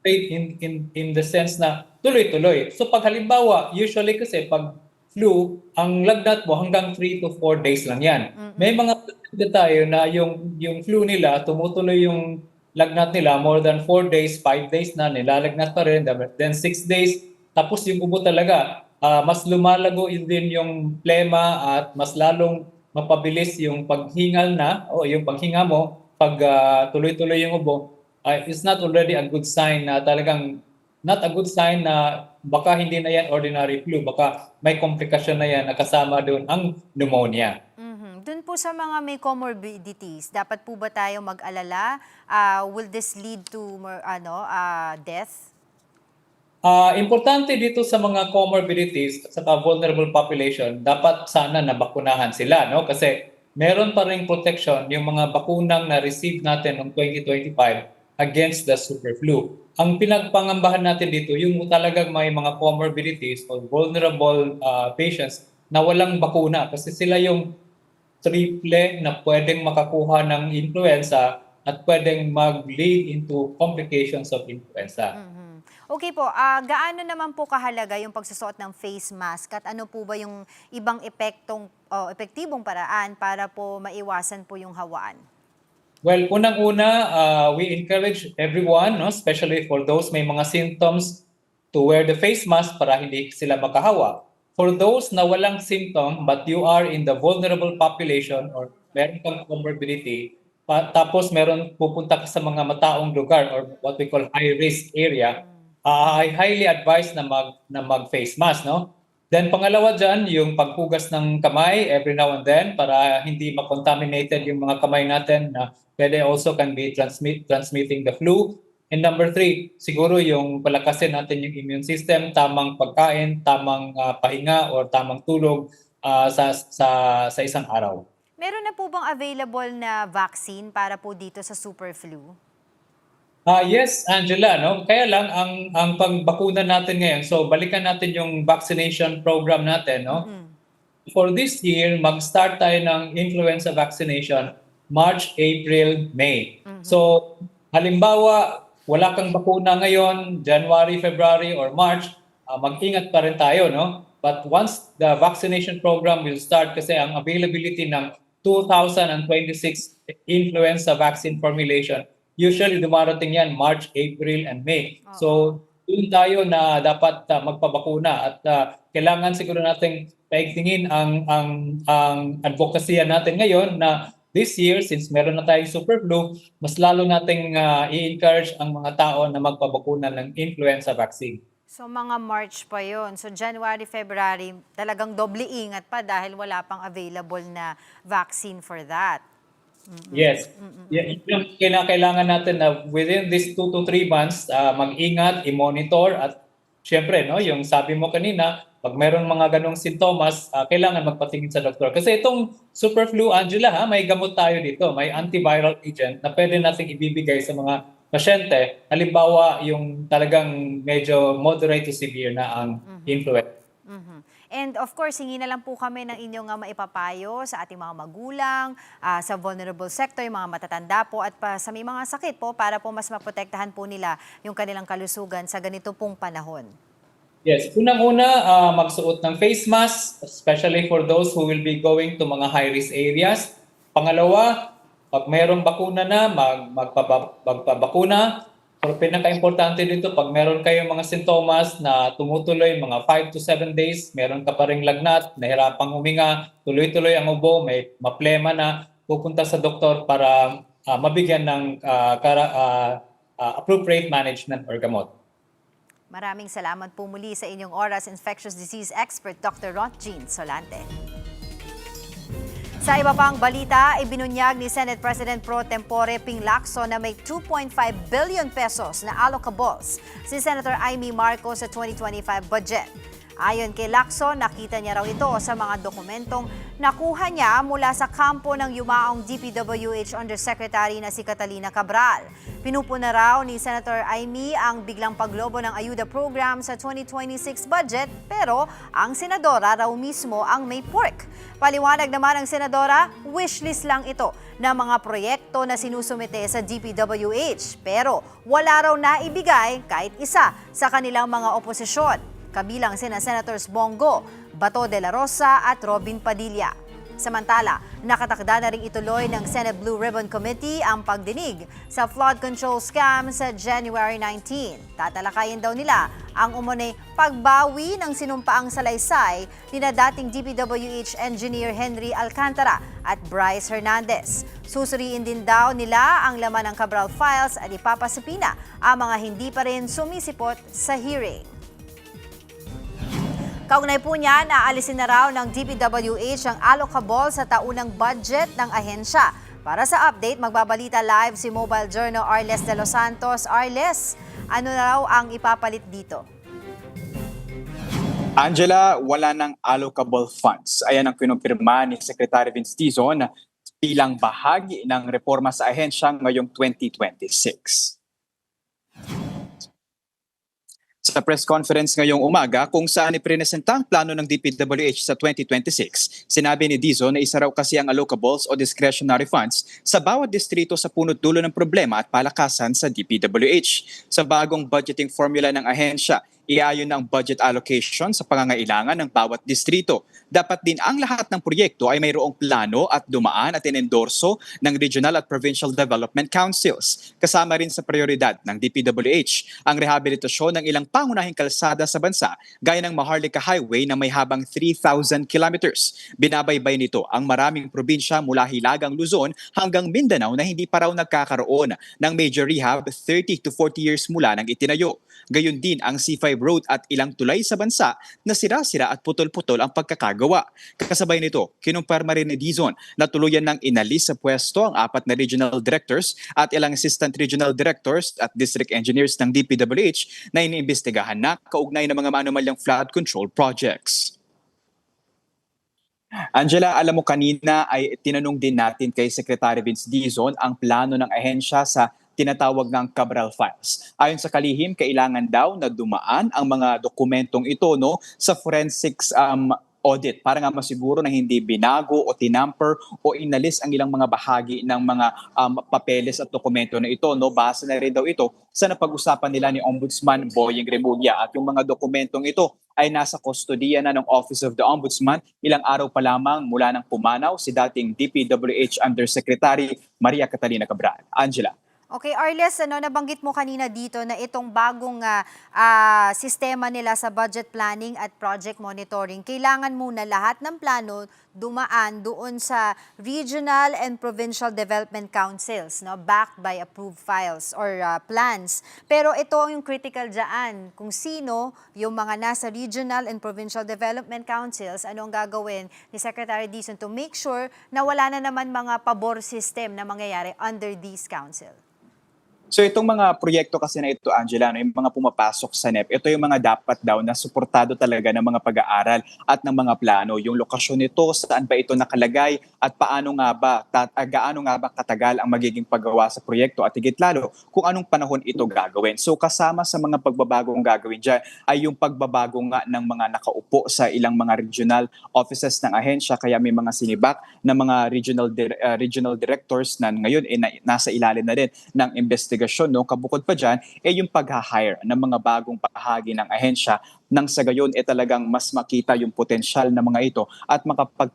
in the sense na tuloy-tuloy. So pag halimbawa, usually kasi pag flu, ang lagnat mo hanggang 3 to 4 days lang yan. May mga pasyente tayo na yung flu nila, tumutuloy yung lagnat nila more than 4 days, 5 days na, nilalagnat pa rin, then 6 days, tapos yung ubo talaga, mas lumalago din yung plema at mas lalong mapabilis yung paghingal na, o yung paghinga mo, pag tuloy-tuloy yung ubo, it's not already a good sign na talagang, not a good sign na baka hindi na yan ordinary flu, baka may komplikasyon na yan na kasama doon ang pneumonia.
Doon po sa mga may comorbidities, dapat po ba tayo mag-alala? Will this lead to death?
Importante dito sa mga comorbidities sa vulnerable population, dapat sana nabakunahan sila, no? Kasi meron pa ring protection yung mga bakunang na-receive natin noong 2025 against the super flu. Ang pinagpangambahan natin dito, yung talagang may mga comorbidities or vulnerable patients na walang bakuna kasi sila yung triple na pwedeng makakuha ng influenza at pwedeng mag-lead into complications of influenza.
Okay po, gaano naman po kahalaga yung pagsusuot ng face mask at ano po ba yung ibang epektibong paraan para po maiwasan po yung hawaan?
Well, unang-una, we encourage everyone, no, especially for those may mga symptoms, to wear the face mask para hindi sila makahawa. For those na walang symptom but you are in the vulnerable population or meron kang comorbidity, tapos meron pupunta ka sa mga mataong lugar or what we call high-risk area, I highly advise na mag-face mask, no? Then pangalawa dyan, yung paghugas ng kamay every now and then para hindi ma-contaminated yung mga kamay natin na pwede also can be transmitting the flu. And number 3, siguro yung palakasin natin yung immune system, tamang pagkain, tamang pahinga or tamang tulog sa isang araw.
Meron na po bang available na vaccine para po dito sa super flu?
Yes, Angela, no? Kaya lang ang pagbakuna natin ngayon, so balikan natin yung vaccination program natin, no? For this year, mag-start tayo ng influenza vaccination March, April, May. So, halimbawa, wala kang bakuna ngayon, January, February, or March, mag-ingat pa rin tayo, no? But once the vaccination program will start, kasi ang availability ng 2026 influenza vaccine formulation, usually dumarating yan March, April, and May. So, doon tayo na dapat magpabakuna at kailangan siguro nating paigtingin ang advocacy natin ngayon na this year, since meron na tayong super flu, mas lalo nating i-encourage ang mga tao na magpabakuna ng influenza vaccine.
So mga March pa yon. So January, February, talagang doble ingat pa dahil wala pang available na vaccine for that.
Yes. Yeah, yung kailangan natin na within this 2 to 3 months, mag-ingat, i-monitor at syempre, no, yung sabi mo kanina, pag meron mga ganong sintomas, kailangan magpatingin sa doktor. Kasi itong super flu, Angela, may gamot tayo dito. May antiviral agent na pwede nating ibibigay sa mga pasyente. Halimbawa, yung talagang medyo moderate to severe na ang influenza.
And of course, hingi na lang po kami ng inyong maipapayo sa ating mga magulang, sa vulnerable sector, yung mga matatanda po at sa may mga sakit po para po mas maprotektahan po nila yung kanilang kalusugan sa ganito pong panahon.
Yes, unang-una, magsuot ng face mask, especially for those who will be going to mga high-risk areas. Pangalawa, pag mayroong bakuna na, magpabakuna. Pero pinaka-importante dito, pag meron kayong mga sintomas na tumutuloy mga 5 to 7 days, meron ka pa ring lagnat, nahirapang huminga, tuloy-tuloy ang ubo, may maplema na, pupunta sa doktor para mabigyan ng appropriate management or gamot.
Maraming salamat po muli sa inyong oras, infectious disease expert Dr. Ron Jean Solante. Sa iba pang balita, ibinunyag ni Senate President Pro Tempore Ping Lacson na may 2.5 billion pesos na allocables si Senator Amy Marcos sa 2025 budget. Ayon kay Lacson, nakita niya raw ito sa mga dokumentong nakuha niya mula sa kampo ng yumaong DPWH Undersecretary na si Catalina Cabral. Pinupuna raw ni Senator Amy ang biglang paglobo ng ayuda program sa 2026 budget, pero ang senadora raw mismo ang may pork. Paliwanag naman ng senadora, wishlist lang ito ng mga proyekto na sinusumite sa DPWH, pero wala raw naibigay kahit isa sa kanilang mga oposisyon. Kabilang sina Senators Bongo, Bato de la Rosa at Robin Padilla. Samantala, nakatakda na ring ituloy ng Senate Blue Ribbon Committee ang pagdinig sa flood control scam sa January 19. Tatalakayin daw nila ang umunay pagbawi ng sinumpaang salaysay ni na dating DPWH Engineer Henry Alcantara at Bryce Hernandez. Susuriin din daw nila ang laman ng Cabral files at ipapasapina ang mga hindi pa rin sumisipot sa hearing. Kaugnay po niyan, aalisin na raw ng DPWH ang allocable sa taunang budget ng ahensya. Para sa update, magbabalita live si Mobile Journal Arles de los Santos. Arles, ano na raw ang ipapalit dito?
Angela, wala ng allocable funds. Ayan ang kinumpirma ni Secretary Vince Dizon bilang bahagi ng reforma sa ahensya ngayong 2026. Sa press conference ngayong umaga kung saan ipresenta ang plano ng DPWH sa 2026, sinabi ni Dizon na isa raw kasi ang allocables o discretionary funds sa bawat distrito sa punot dulo ng problema at palakasan sa DPWH. Sa bagong budgeting formula ng ahensya, iayon ng budget allocation sa pangangailangan ng bawat distrito. Dapat din ang lahat ng proyekto ay mayroong plano at dumaan at inendorso ng Regional at Provincial Development Councils. Kasama rin sa prioridad ng DPWH ang rehabilitasyon ng ilang pangunahing kalsada sa bansa gaya ng Maharlika Highway na may habang 3,000 kilometers. Binabaybay nito ang maraming probinsya mula Hilagang Luzon hanggang Mindanao na hindi pa raw nagkakaroon ng major rehab 30 to 40 years mula nang itinayo. Gayon din ang C5 Road at ilang tulay sa bansa na sira-sira at putol-putol ang pagkakagawa. Kasabay nito, kinumpirma rin ni Dizon na tuluyan ng inalis sa pwesto ang 4 na regional directors at ilang assistant regional directors at district engineers ng DPWH na iniimbestigahan na kaugnay ng mga manumalyang flood control projects. Angela, alam mo kanina ay tinanong din natin kay Secretary Vince Dizon ang plano ng ahensya sa tinatawag ng Cabral files. Ayon sa kalihim, kailangan daw na dumaan ang mga dokumentong ito sa forensics audit para nga masiguro na hindi binago o tinamper o inalis ang ilang mga bahagi ng mga papeles at dokumento na ito. Base na rin daw ito sa napag-usapan nila ni Ombudsman Boyeng Remulla at yung mga dokumentong ito ay nasa kustodiya na ng Office of the Ombudsman ilang araw pa lamang mula nang pumanaw si dating DPWH Undersecretary Maria Catalina Cabral. Angela.
Okay, Arles, nabanggit mo kanina dito na itong bagong sistema nila sa budget planning at project monitoring, kailangan muna lahat ng plano dumaan doon sa Regional and Provincial Development Councils, backed by approved files or plans. Pero ito yung critical dyan, kung sino yung mga nasa Regional and Provincial Development Councils, anong gagawin ni Secretary Dizon to make sure na wala na naman mga pabor system na mangyayari under these council.
So itong mga proyekto kasi na ito, Angela, yung mga pumapasok sa NEP, ito yung mga dapat daw na suportado talaga ng mga pag-aaral at ng mga plano. Yung lokasyon nito, saan ba ito nakalagay at gaano nga ba katagal ang magiging paggawa sa proyekto at higit lalo kung anong panahon ito gagawin. So kasama sa mga pagbabagong gagawin dyan ay yung pagbabago nga ng mga nakaupo sa ilang mga regional offices ng ahensya, kaya may mga sinibak na mga regional directors na ngayon nasa ilalim na rin ng investigation. Kabukod pa dyan, yung pag-hire ng mga bagong bahagi ng ahensya nang sa gayon talagang mas makita yung potensyal ng mga ito at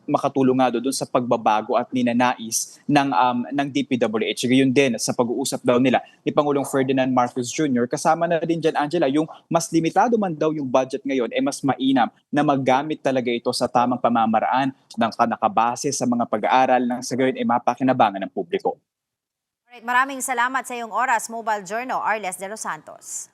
makatulong nga doon sa pagbabago at ninanais ng DPWH. Gayon din sa pag-uusap daw nila ni Pangulong Ferdinand Marcos Jr. Kasama na din dyan, Angela, yung mas limitado man daw yung budget ngayon, mas mainam na maggamit talaga ito sa tamang pamamaraan ng nakabase sa mga pag-aaral nang sa gayon mapakinabangan ng publiko.
Maraming salamat sa iyong oras, Mobile Journal, Arles de los Santos.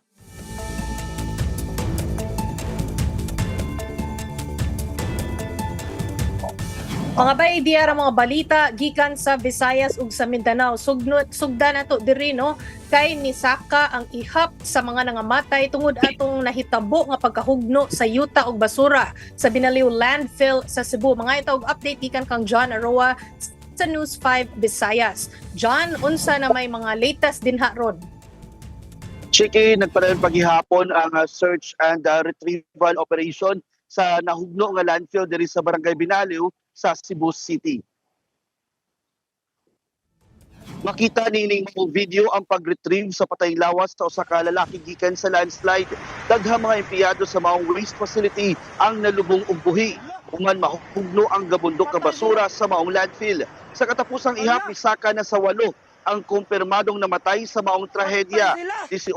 Mga bay, diara mga balita gikan sa Visayas ug sa Mindanao. Sugda na to diri no kay nisaka ang ihap sa mga nangamatay tungod atong nahitabo nga pagkahugno sa yuta ug basura sa Binaliw landfill sa Cebu. Mga ito og update gikan kang John Aroa sa News 5 Visayas. John, unsa na may mga latest dinha rod?
Chiki, nagpadayon paghihapon ang search and retrieval operation sa nahugno nga landfill diri sa Barangay Binaliw sa Cebu City. Makita nining video ang pag-retrieve sa patayng lawas sa usa ka lalaki gikan sa landslide. Daghang mga empleyado sa maong waste facility ang nalubong og buhi human mahugno ang gabundok nga basura sa maong landfill. Sa katapusang ihap, misaka na sa 8 ang kumpirmadong namatay sa maong trahedya. 18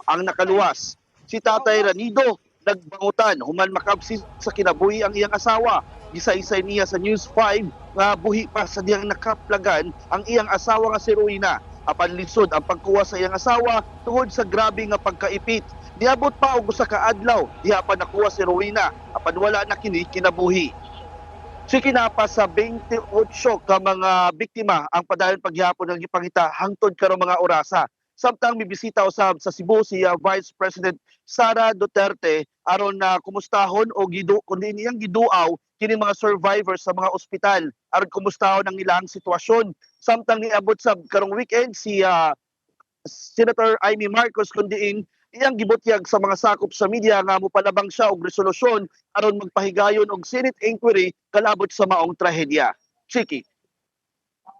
ang nakaluwas. Si Tatay Ranido nagbangutan human makabsi sa kinabuhi ang iyang asawa. Gisa-isay niya sa News 5 nga buhi pa sa diyang nakaplagan ang iyang asawa nga si Ruina. Apan lisod ang pagkuha sa iyang asawa tungod sa grabe nga pagkaipit. Niabot pa og usa ka adlaw diha pa nakuha si Ruina apan wala na kini kinabuhi. Si kinapa sa 28 ka mga biktima ang padayon paghihapon ng gipangita hangtod karong mga orasa. Samtang mibisita usab sa Cebu si Vice President Sara Duterte aron na kumustahon o kundi niyang giduaw kini mga survivors sa mga ospital aron kumustahon ang ilang sitwasyon. Samtang niabot sa karong weekend si Senator Amy Marcos kundiin iyang gibutyag sa mga sakop sa media nga mopalabang siya og resolusyon aron magpahigayon og Senate inquiry kalabot sa maong trahedya. Chiki.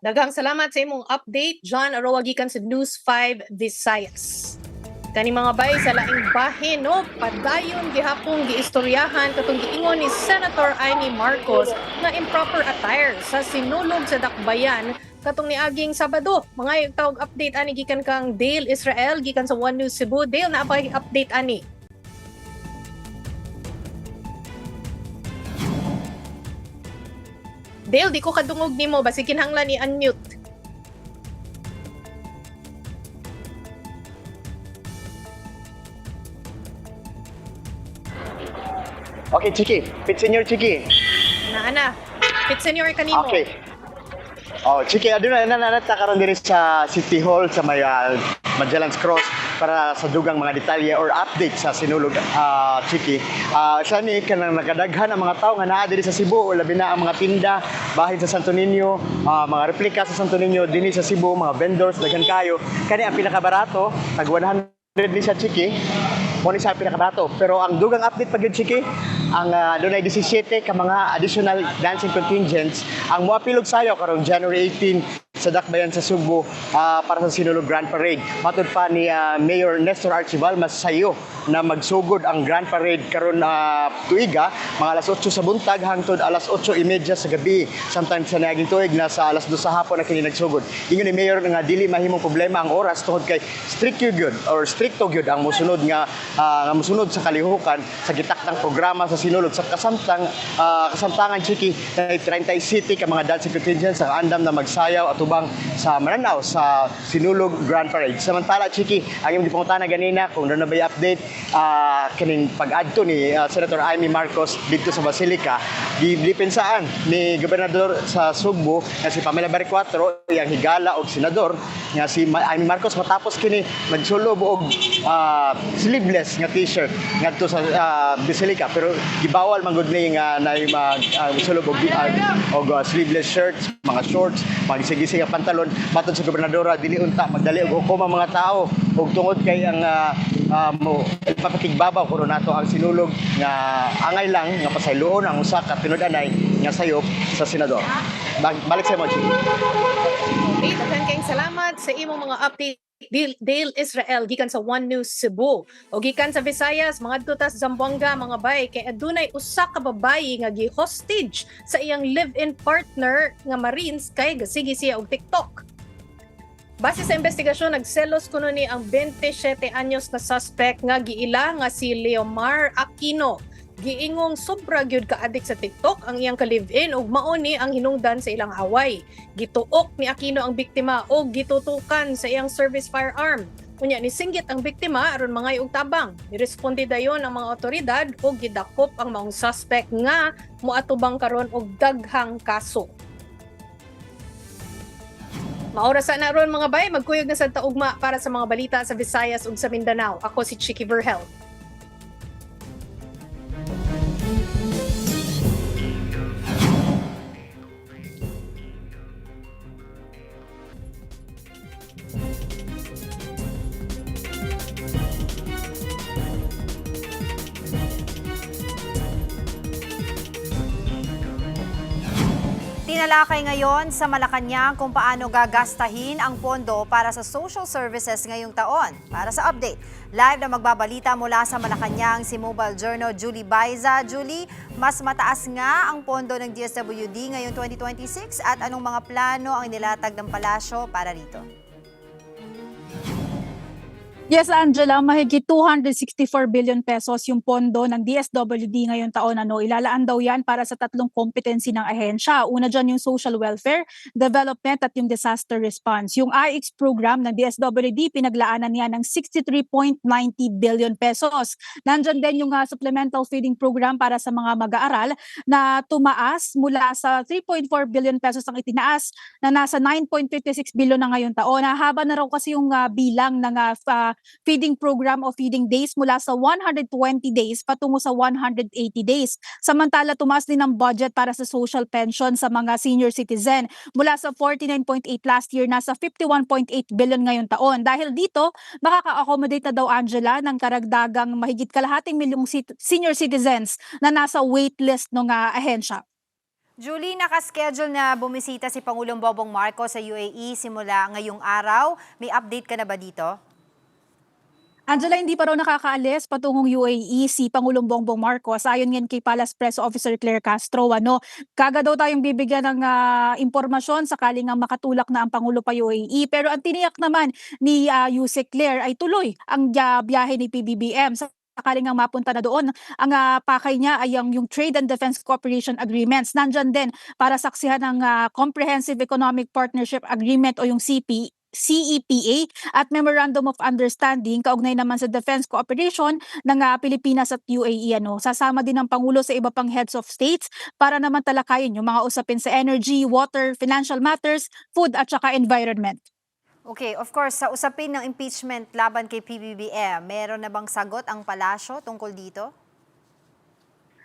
Daghang salamat sa imong update, John Aroa gikan sa News 5 Visayas. Kani mga bay sa laing bahin no, padayon gihapon giistoryahan katong giingon ni Senator Amy Marcos nga improper attire sa sinulog sa dakbayan katong niaging Sabado. Mga tawag update ani gikan kang Dale Israel gikan sa One News Cebu. Dale, na ba update ani? Dale, di ko kadungog nimo basi kinahanglan ni unmute.
Okay, Chiki. Fit senior Chiki.
Ana. Fit senior kanimo.
Okay. Oh, Chiki, aduna na karon diri sa City Hall sa may Magellan's Cross para sa dugang mga detalye or update sa sinulog Chiki. Sa ni kanang nakadaghan ang mga tao nga naa diri sa Cebu, labi na ang mga tinda, bahin sa Santo Niño, mga replika sa Santo Niño dinhi sa Cebu, mga vendors daghan kayo. Kani ang pinakabarato, tag 100 ni sa Chiki. Mo ni sa pinakabarato. Pero ang dugang update pag yun, Chiki, ang dunay 17 ka mga additional dancing contingents ang moapilog sayo karong January 18 sa Dakbayan sa Cebu para sa Sinulog Grand Parade. Matod pa ni Mayor Nestor Archibalmas sayo na magsugod ang Grand Parade karon tuiga mga alas 8 sa buntag hangtod alas 8:30 sa gabi. Samtang sa naging tuig na sa alas 2 sa hapon na kini nagsugod. Ingon ni Mayor nga dili mahimong problema ang oras tungod kay stricto gyud ang mosunod nga mosunod sa kalihukan sa gitaktang programa sa sinulog sa kasamtangan Chiki na 30 city ka mga dancing contingents ang andam na magsayaw at ubang sa Mananaw sa Sinulog Grand Parade. Samantala Chiki, ang imong gipangutana ganina kung ano na ba update kining pag-adto ni Senator Amy Marcos dito sa Basilica, gipensaan ni Gobernador sa Cebu nga si Pamela Barriquatro yang higala og senador nga si Amy Marcos matapos kini nagsulob og sleeveless nga t-shirt ngadto sa Basilica pero gibawal man gud ni nga magsulob og sleeveless shirts, mga shorts, magsigisi nga pantalon. Matod sa gobernadora dili unta magdali og hukom ang mga tao ug tungod kay ang papakigbabaw kuno nato ang sinulog nga angay lang nga pasayloon ang usa ka tinud-anay nga sayop sa senador. Balik sa mo, Chiki.
Okay, daghang kayong salamat sa imong mga update. Dale Israel gikan sa One News Cebu o gikan sa Visayas mga tutas Zamboanga mga bay kay adunay usa ka babayi nga gi-hostage sa iyang live-in partner nga Marines kay gasigi siya og TikTok. Base sa investigasyon nagselos kuno ni ang 27 anyos na suspect nga giila nga si Leomar Aquino. Giingong sobra gyud ka-addict sa TikTok ang iyang ka-live-in ug mao ni ang hinungdan sa ilang away. Gituok ni Aquino ang biktima og gitutukan sa iyang service firearm. Unya ni singgit ang biktima aron mangay og tabang. Niresponde dayon ang mga otoridad ug gidakop ang maong suspect nga moatubang karon og daghang kaso. Maoras na ron mga bay, magkuyog na sa taugma para sa mga balita sa Visayas ug sa Mindanao. Ako si Chiki Verhel.
Tinalakay ngayon sa Malacanang kung paano gagastahin ang pondo para sa social services ngayong taon. Para sa update, live na magbabalita mula sa Malacanang si Mobile Journal Julie Baiza. Julie, mas mataas nga ang pondo ng DSWD ngayong 2026 at anong mga plano ang nilatag ng palasyo para rito?
Yes, Angela, mahigit 264 billion pesos yung pondo ng DSWD ngayong taon. Ilalaan daw yan para sa tatlong competency ng ahensya. Una dyan yung social welfare, development at yung disaster response. Yung IX program ng DSWD, pinaglaanan niya ng 63.90 billion pesos. Nandyan din yung supplemental feeding program para sa mga mag-aaral na tumaas mula sa 3.4 billion pesos ang itinaas na nasa 9.56 billion na ngayong taon. Haba na raw kasi yung bilang ng feeding program o feeding days mula sa 120 days patungo sa 180 days. Samantala, tumaas din ang budget para sa social pension sa mga senior citizen. Mula sa 49.8 last year, nasa 51.8 billion ngayong taon. Dahil dito, makaka-accommodate na daw, Angela, ng karagdagang mahigit kalahating milyong senior citizens na nasa waitlist ng ahensya.
Julie, nakaschedule na bumisita si Pangulong Bongbong Marcos sa UAE simula ngayong araw. May update ka na ba dito?
Angela, hindi pa raw nakakaalis patungong UAE si Pangulong Bongbong Marcos. Ayon yan kay Palace Press Officer Claire Castro. Kaga daw tayong bibigyan ng impormasyon sakaling nga makatulak na ang Pangulo pa UAE. Pero ang tiniyak naman ni Yusek Claire ay tuloy ang biyahe ni PBBM. Sakaling nga mapunta na doon, ang pakay niya ay yung Trade and Defense Cooperation Agreements. Nandyan din para saksihan ng Comprehensive Economic Partnership Agreement o yung CEPA at Memorandum of Understanding kaugnay naman sa defense cooperation ng Pilipinas at UAE. Sasama din ang Pangulo sa iba pang heads of states para naman talakayin yung mga usapin sa energy, water, financial matters, food at saka environment.
Okay, of course, sa usapin ng impeachment laban kay PBBM, meron na bang sagot ang palasyo tungkol dito?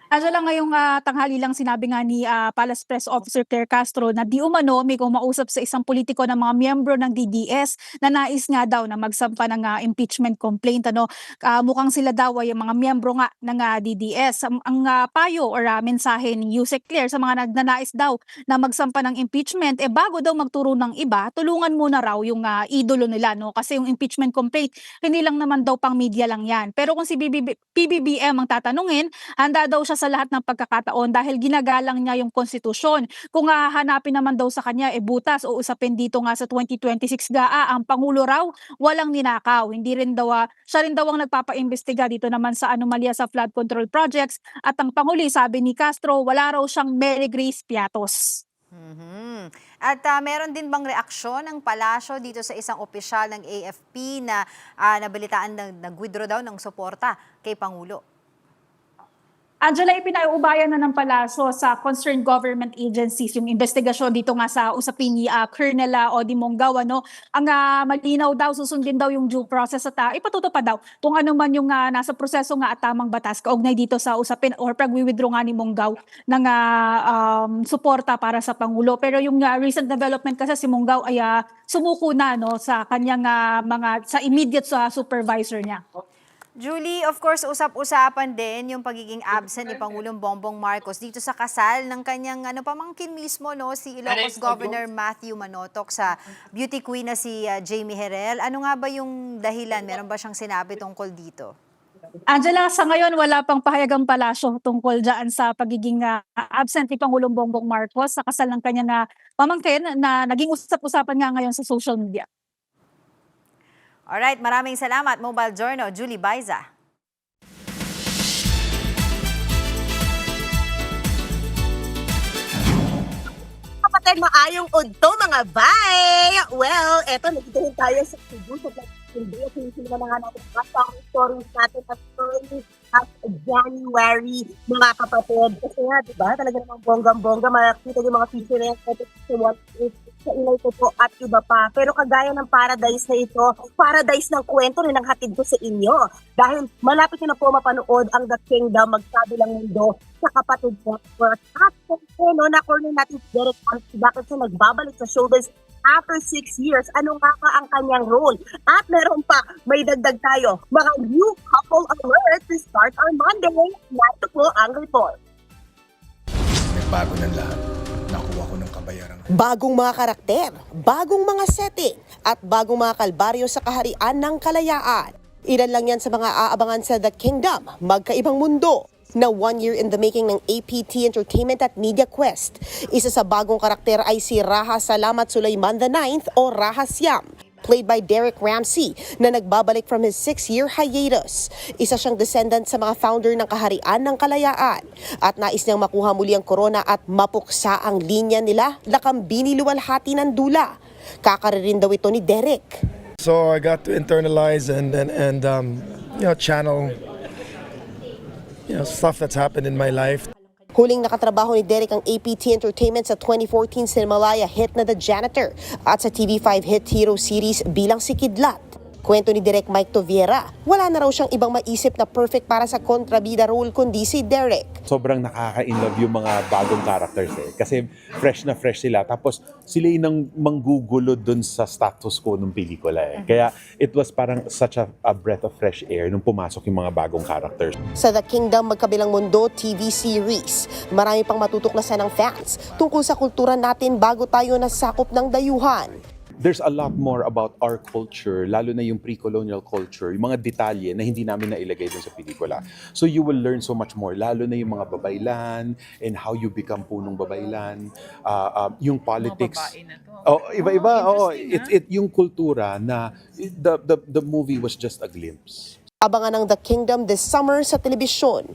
Angela, ngayong tanghali lang sinabi nga ni Palace Press Officer Claire Castro na di umano may kumausap sa isang politiko ng mga miyembro ng DDS na nais nga daw na magsampa ng impeachment complaint. Mukhang sila daw ay mga miyembro nga ng DDS. Ang payo or mensahe ni Yusek Claire sa mga nagnanais daw na magsampa ng impeachment, bago daw magturo ng iba, tulungan muna raw yung idolo nila. Kasi yung impeachment complaint, hindi lang naman daw pang media lang yan. Pero kung si PBBM ang tatanungin, handa daw siya sa lahat ng pagkakataon dahil ginagalang niya yung konstitusyon. Kung hanapin naman daw sa kanya butas o usapin dito nga sa 2026 ang Pangulo raw walang ninakaw. Hindi rin daw siya rin daw ang nagpapaimbestiga dito naman sa anomalya sa flood control projects at ang Pangulo, sabi ni Castro, wala raw siyang Mary Grace Piatos.
At meron din bang reaksyon ng palasyo dito sa isang opisyal ng AFP na nabalitaan na nag-withdraw daw ng suporta kay Pangulo?
Angela, ipinauubayan na ng palasyo sa concerned government agencies yung investigasyon dito nga sa usapin ni Colonel Odi Mongaw. Ang malinaw daw, susundin daw yung due process at ipatutupad daw kung ano man yung nasa proseso nga at tamang batas kaugnay dito sa usapin or pag-withdraw nga ni Mongaw ng suporta para sa Pangulo. Pero yung recent development kasi si Mongaw ay sumuko na sa kanyang sa immediate supervisor niya.
Julie, of course, usap-usapan din yung pagiging absent ni Pangulong Bongbong Marcos dito sa kasal ng kanyang pamangkin mismo, si Ilocos Governor Matthew Manotoc sa beauty queen na si Jamie Herrel. Ano nga ba yung dahilan? Meron ba siyang sinabi tungkol dito?
Angela, sa ngayon wala pang pahayagang palasyo tungkol dyan sa pagiging absent ni Pangulong Bongbong Marcos sa kasal ng kanyang pamangkin na naging usap-usapan nga ngayon sa social media.
Alright, maraming salamat, Mobile Journal, Julie Baiza.
Kapatid, maayong udto mga bay! Well, eto, nagtutulong tayo sa Cebu. Hindi, sinisimula na nga natin ang stories natin as early as January, mga kapatid. Kasi nga, di ba, talaga namang bonggang-bongga, makikita yung mga feature na sa inay ko po at iba pa. Pero kagaya ng Paradise na ito, Paradise ng kwento rin ang hatid ko sa inyo. Dahil malapit na po mapanood ang The Kingdom, Magkabilang Mundo sa Kapatid Network. At kung na-corner natin si Derek Ramsey, bakit siya nagbabalik sa showbiz after 6 years, ano nga ba ang kanyang role? At meron pa, may dagdag tayo, mga new couple alert to start our Monday. Narito po ang report.
Nagbago ng lahat. Nakuha ko ng kabayaran.
Bagong mga karakter, bagong mga setting, at bagong mga kalbaryo sa kaharian ng kalayaan. Ilan lang yan sa mga aabangan sa The Kingdom, Magkaibang Mundo, na 1 year in the making ng APT Entertainment at Media Quest. Isa sa bagong karakter ay si Raha Salamat Sulaiman IX o Raha Siam, played by Derek Ramsey, na nagbabalik from his 6-year hiatus. Isa siyang descendant sa mga founder ng Kaharian ng Kalayaan at nais niyang makuha muli ang korona at mapuksa ang linya nila Lakambini Luwalhati ng Dula. Kakaririn daw ito ni Derek.
So I got to internalize and channel stuff that's happened in my life.
Huling nakatrabaho ni Derek ang APT Entertainment sa 2014 Cinemalaya hit na The Janitor at sa TV5 hit hero series bilang si Kidlat. Kwento ni Direk Mike Toviera, wala na raw siyang ibang maisip na perfect para sa kontrabida role kundi si Derek.
Sobrang nakaka-inlove yung mga bagong characters kasi fresh na fresh sila. Tapos sila yung manggugulo dun sa status quo ng pelikula Kaya it was parang such a breath of fresh air nung pumasok yung mga bagong characters.
Sa The Kingdom Magkabilang Mundo TV series, marami pang matutuklasan ng fans tungkol sa kultura natin bago tayo nasakop ng dayuhan.
There's a lot more about our culture, lalo na yung pre-colonial culture, yung mga detalye na hindi namin nailagay dun sa pelikula. So you will learn so much more, lalo na yung mga babaylan and how you become punong babaylan, yung politics. Iba-iba. Yung kultura na the movie was just a glimpse.
Abangan ng The Kingdom this summer sa telebisyon.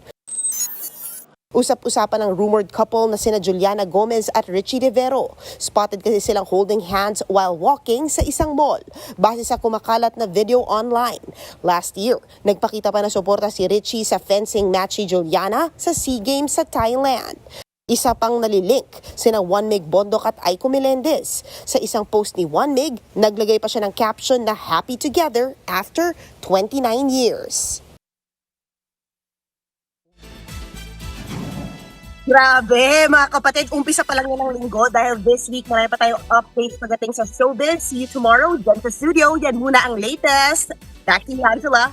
Usap-usapan ng rumored couple na sina Juliana Gomez at Richie Rivero. Spotted kasi silang holding hands while walking sa isang mall, base sa kumakalat na video online. Last year, nagpakita pa na suporta si Richie sa fencing match si Juliana sa SEA Games sa Thailand. Isa pang nalilink, sina Juan Mig Bondok at Aiko Melendez. Sa isang post ni Juan Mig, naglagay pa siya ng caption na happy together after 29 years. Grabe, mga kapatid, umpisa pa lang yan ng linggo dahil this week marami pa tayong updates pagdating sa showbiz. See you tomorrow dyan sa studio. Yan muna ang latest. Back to you, Angela.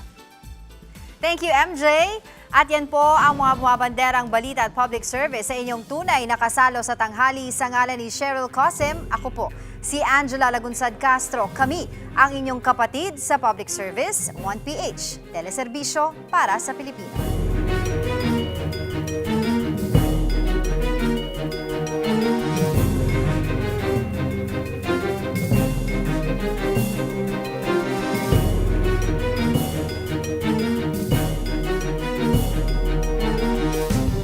Thank you, MJ. At yan po ang mga bumabanderang balita at public service sa inyong tunay na kasalo sa tanghali sa ngalan ni Cheryl Cosim. Ako po, si Angela Lagunsad Castro. Kami ang inyong kapatid sa public service, 1PH, teleserbisyo para sa Pilipinas.